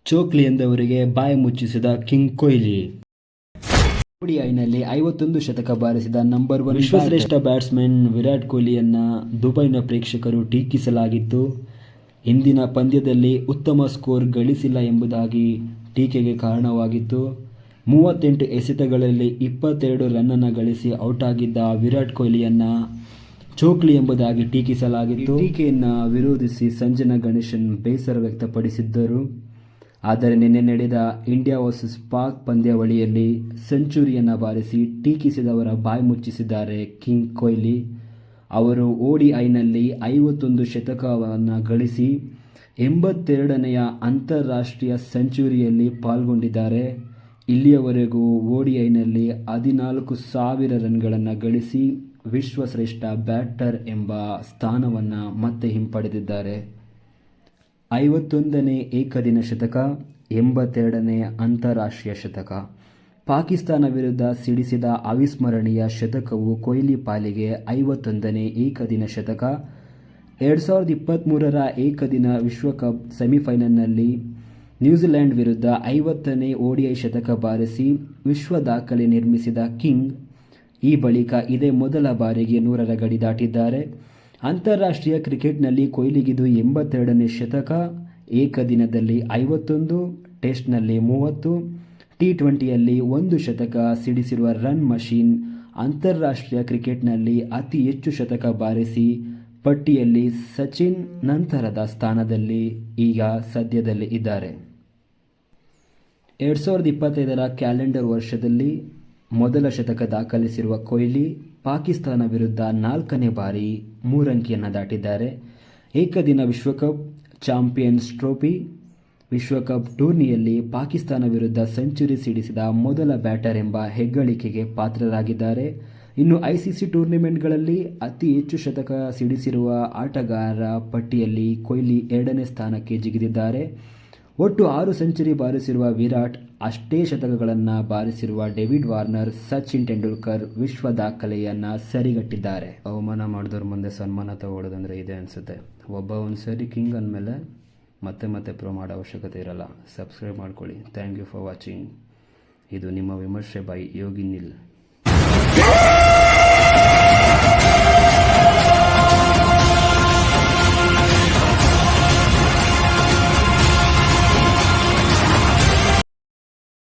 ಚೋಕ್ಲಿ ಎಂದವರಿಗೆ ಬಾಯಿ ಮುಚ್ಚಿಸಿದ ಕಿಂಗ್ ಕೊಹ್ಲಿ. ODIನಲ್ಲಿ 51 ಶತಕ ಬಾರಿಸಿದ number 1 ವಿಶ್ವಶ್ರೇಷ್ಠ batsman Virat ಕೊಹ್ಲಿಯನ್ನ ದುಬೈನ ಪ್ರೇಕ್ಷಕರು ಟೀಕಿಸಲಾಗಿತ್ತು. ಇಂದಿನ ಪಂದ್ಯದಲ್ಲಿ ಉತ್ತಮ ಸ್ಕೋರ್ ಗಳಿಸಿಲ್ಲ ಎಂಬುದಾಗಿ ಟೀಕೆಗೆ ಕಾರಣವಾಗಿತ್ತು. 38 ಎಸೆತಗಳಲ್ಲಿ 22 ರನ್ನನ್ನು ಗಳಿಸಿ ಔಟ್ ಆಗಿದ್ದ ವಿರಾಟ್ ಕೊಹ್ಲಿಯನ್ನ ಚೋಕ್ಲಿ ಎಂಬುದಾಗಿ ಟೀಕಿಸಲಾಗಿತ್ತು. ಟೀಕೆಯನ್ನು ವಿರೋಧಿಸಿ ಸಂಜನಾ ಗಣೇಶನ್ ಬೇಸರ ವ್ಯಕ್ತಪಡಿಸಿದ್ದರು. ಆದರೆ ನಿನ್ನೆ ನಡೆದ ಇಂಡಿಯಾ ವರ್ಸಸ್ ಪಾಕ್ ಪಂದ್ಯಾವಳಿಯಲ್ಲಿ ಸೆಂಚುರಿಯನ್ನು ಬಾರಿಸಿ ಟೀಕಿಸಿದವರ ಬಾಯಿ ಮುಚ್ಚಿಸಿದ್ದಾರೆ ಕಿಂಗ್ ಕೊಹ್ಲಿ. ಅವರು ODIನಲ್ಲಿ 51 ಶತಕವನ್ನು ಗಳಿಸಿ 82ನೆಯ ಅಂತಾರಾಷ್ಟ್ರೀಯ ಸೆಂಚುರಿಯಲ್ಲಿ ಪಾಲ್ಗೊಂಡಿದ್ದಾರೆ. ಇಲ್ಲಿಯವರೆಗೂ ODIನಲ್ಲಿ 14,000 ರನ್ಗಳನ್ನು ಗಳಿಸಿ ವಿಶ್ವಶ್ರೇಷ್ಠ ಬ್ಯಾಟರ್ ಎಂಬ ಸ್ಥಾನವನ್ನು ಮತ್ತೆ ಹಿಂಪಡೆದಿದ್ದಾರೆ. 51ನೇ ಏಕದಿನ ಶತಕ, 82ನೇ ಅಂತಾರಾಷ್ಟ್ರೀಯ ಶತಕ. ಪಾಕಿಸ್ತಾನ ವಿರುದ್ಧ ಸಿಡಿಸಿದ ಅವಿಸ್ಮರಣೀಯ ಶತಕವು ಕೊಹ್ಲಿ ಪಾಲಿಗೆ 51ನೇ ಏಕದಿನ ಶತಕ. 2023ರ ಏಕದಿನ ವಿಶ್ವಕಪ್ ಸೆಮಿಫೈನಲ್ನಲ್ಲಿ ನ್ಯೂಜಿಲೆಂಡ್ ವಿರುದ್ಧ 50ನೇ ODI ಶತಕ ಬಾರಿಸಿ ವಿಶ್ವ ದಾಖಲೆ ನಿರ್ಮಿಸಿದ ಕಿಂಗ್ ಈ ಬಳಿಕ ಇದೇ ಮೊದಲ ಬಾರಿಗೆ 100ರ ಗಡಿ ದಾಟಿದ್ದಾರೆ. ಅಂತಾರಾಷ್ಟ್ರೀಯ ಕ್ರಿಕೆಟ್ನಲ್ಲಿ ಕೊಹ್ಲಿಗಿದು 82ನೇ ಶತಕ. ಏಕದಿನದಲ್ಲಿ 51, ಟೆಸ್ಟ್ನಲ್ಲಿ 30, T20ಯಲ್ಲಿ 1 ಶತಕ ಸಿಡಿಸಿರುವ ರನ್ ಮಷೀನ್ ಅಂತಾರಾಷ್ಟ್ರೀಯ ಕ್ರಿಕೆಟ್ನಲ್ಲಿ ಅತಿ ಹೆಚ್ಚು ಶತಕ ಬಾರಿಸಿ ಪಟ್ಟಿಯಲ್ಲಿ ಸಚಿನ್ ನಂತರದ ಸ್ಥಾನದಲ್ಲಿ ಈಗ ಸದ್ಯದಲ್ಲಿ ಇದ್ದಾರೆ. 2025ರ ಕ್ಯಾಲೆಂಡರ್ ವರ್ಷದಲ್ಲಿ ಮೊದಲ ಶತಕ ದಾಖಲಿಸಿರುವ ಕೊಹ್ಲಿ ಪಾಕಿಸ್ತಾನ ವಿರುದ್ಧ 4ನೇ ಬಾರಿ 3 ಅಂಕಿಯನ್ನು ದಾಟಿದ್ದಾರೆ. ಏಕದಿನ ವಿಶ್ವಕಪ್, ಚಾಂಪಿಯನ್ಸ್ ಟ್ರೋಫಿ, ವಿಶ್ವಕಪ್ ಟೂರ್ನಿಯಲ್ಲಿ ಪಾಕಿಸ್ತಾನ ವಿರುದ್ಧ ಸೆಂಚುರಿ ಸಿಡಿಸಿದ ಮೊದಲ ಬ್ಯಾಟರ್ ಎಂಬ ಹೆಗ್ಗಳಿಕೆಗೆ ಪಾತ್ರರಾಗಿದ್ದಾರೆ. ಇನ್ನು ICC ಟೂರ್ನಿಮೆಂಟ್ಗಳಲ್ಲಿ ಅತಿ ಹೆಚ್ಚು ಶತಕ ಸಿಡಿಸಿರುವ ಆಟಗಾರರ ಪಟ್ಟಿಯಲ್ಲಿ ಕೊಹ್ಲಿ 2ನೇ ಸ್ಥಾನಕ್ಕೆ ಜಿಗಿದಿದ್ದಾರೆ. ಒಟ್ಟು 6 ಸೆಂಚುರಿ ಬಾರಿಸಿರುವ ವಿರಾಟ್, ಅಷ್ಟೇ ಶತಕಗಳನ್ನು ಬಾರಿಸಿರುವ ಡೇವಿಡ್ ವಾರ್ನರ್, ಸಚಿನ್ ತೆಂಡೂಲ್ಕರ್ ವಿಶ್ವ ದಾಖಲೆಯನ್ನು ಸರಿಗಟ್ಟಿದ್ದಾರೆ. ಅವಮಾನ ಮಾಡಿದವ್ರ ಮುಂದೆ ಸನ್ಮಾನ ತಗೊಳ್ಳೋದಂದರೆ ಇದೆ ಅನಿಸುತ್ತೆ. ಒಂದು ಸರಿ ಕಿಂಗ್ ಅಂದಮೇಲೆ ಮತ್ತೆ ಪ್ರೂವ್ ಮಾಡೋ ಅವಶ್ಯಕತೆ ಇರಲ್ಲ. ಸಬ್ಸ್ಕ್ರೈಬ್ ಮಾಡ್ಕೊಳ್ಳಿ. Thank you for watching. ಇದು ನಿಮ್ಮ ವಿಮರ್ಶೆ ಬೈ ಯೋಗಿ ನಿಲ್.